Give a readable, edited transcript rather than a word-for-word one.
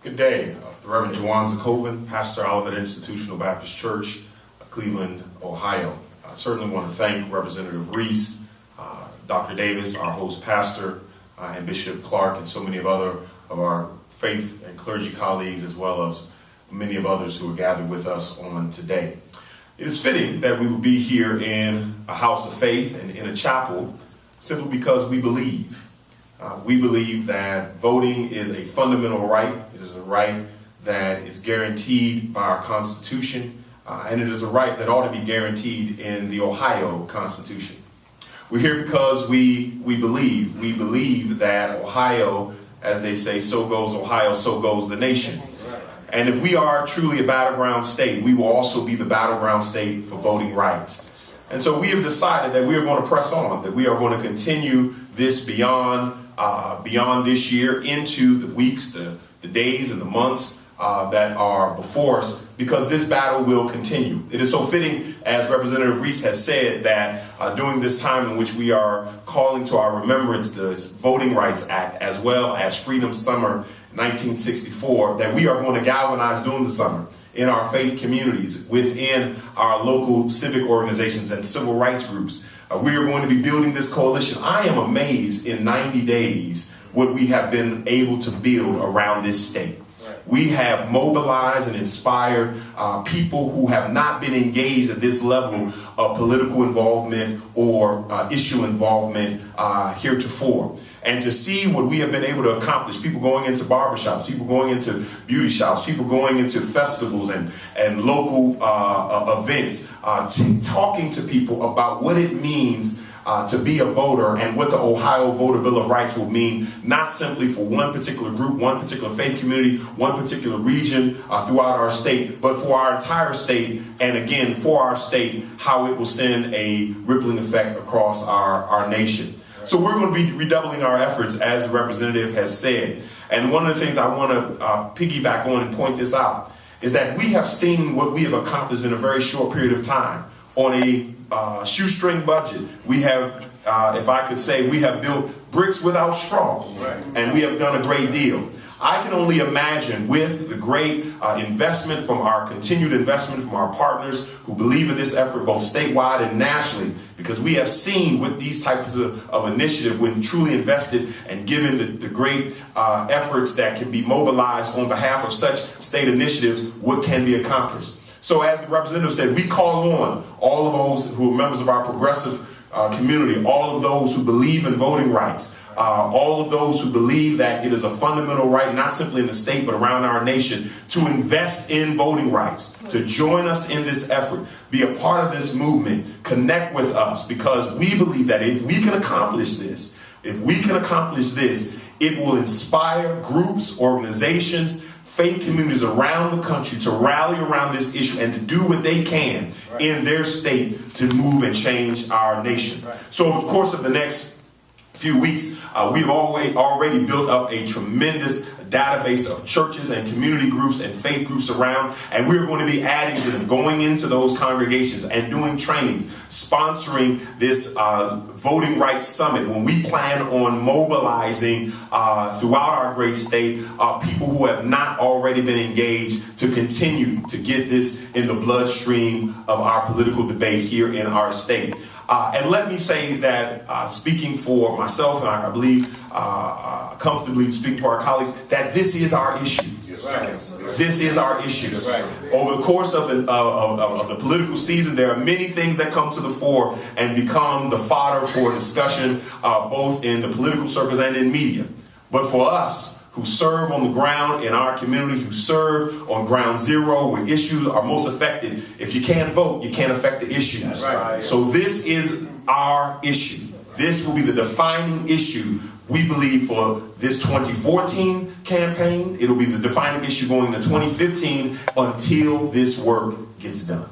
Good day. The Reverend Juwan Zakoven, pastor Olivet Institutional Baptist Church, Cleveland, Ohio. I certainly want to thank Representative Reece, Dr. Davis, our host pastor, and Bishop Clark, and so many of our faith and clergy colleagues, as well as many of others who are gathered with us on today. It is fitting that we would be here in a house of faith and in a chapel simply because we believe. We believe that voting is a fundamental right. It is a right that is guaranteed by our Constitution, and it is a right that ought to be guaranteed in the Ohio Constitution. We're here because we believe. We believe that Ohio, as they say, so goes Ohio, so goes the nation. And if we are truly a battleground state, we will also be the battleground state for voting rights. And so we have decided that we are going to press on, that we are going to continue this beyond this year into the weeks, the days and the months that are before us, because this battle will continue. It is so fitting, as Representative Reece has said, that during this time in which we are calling to our remembrance the Voting Rights Act, as well as Freedom Summer 1964, that we are going to galvanize during the summer in our faith communities, within our local civic organizations and civil rights groups. We are going to be building this coalition. I am amazed in 90 days what we have been able to build around this state. We have mobilized and inspired people who have not been engaged at this level of political involvement or issue involvement heretofore. And to see what we have been able to accomplish, people going into barbershops, people going into beauty shops, people going into festivals and local events, talking to people about what it means to be a voter and what the Ohio Voter Bill of Rights will mean, not simply for one particular group, one particular faith community, one particular region throughout our state, but for our entire state, and again, for our state, how it will send a rippling effect across our nation. So we're going to be redoubling our efforts, as the representative has said. And one of the things I want to piggyback on and point this out is that we have seen what we have accomplished in a very short period of time on a shoestring budget. We have, if I could say, we have built bricks without straw, and we have done a great deal. I can only imagine, with the great investment from our continued investment from our partners who believe in this effort both statewide and nationally, because we have seen with these types of initiative, when truly invested and given the great efforts that can be mobilized on behalf of such state initiatives, what can be accomplished. So as the representative said, we call on all of those who are members of our progressive community, all of those who believe in voting rights, all of those who believe that it is a fundamental right, not simply in the state, but around our nation, to invest in voting rights, to join us in this effort, be a part of this movement, connect with us, because we believe that if we can accomplish this, it will inspire groups, organizations, faith communities around the country to rally around this issue and to do what they can in their state to move and change our nation. So over the course of the next few weeks, we've already built up a tremendous database of churches and community groups and faith groups around, and we're going to be adding to them, going into those congregations and doing trainings, sponsoring this Voting Rights Summit, when we plan on mobilizing throughout our great state people who have not already been engaged to continue to get this in the bloodstream of our political debate here in our state. And let me say that, speaking for myself, and I believe comfortably speaking for our colleagues, that this is our issue. This is our issue. Over the course of the political season, there are many things that come to the fore and become the fodder for discussion, both in the political circles and in media. But for us, who serve on the ground in our community, who serve on ground zero where issues are most affected, if you can't vote, you can't affect the issues. So this is our issue. This will be the defining issue, we believe, for this 2014 campaign. It'll be the defining issue going into 2015 until this work gets done.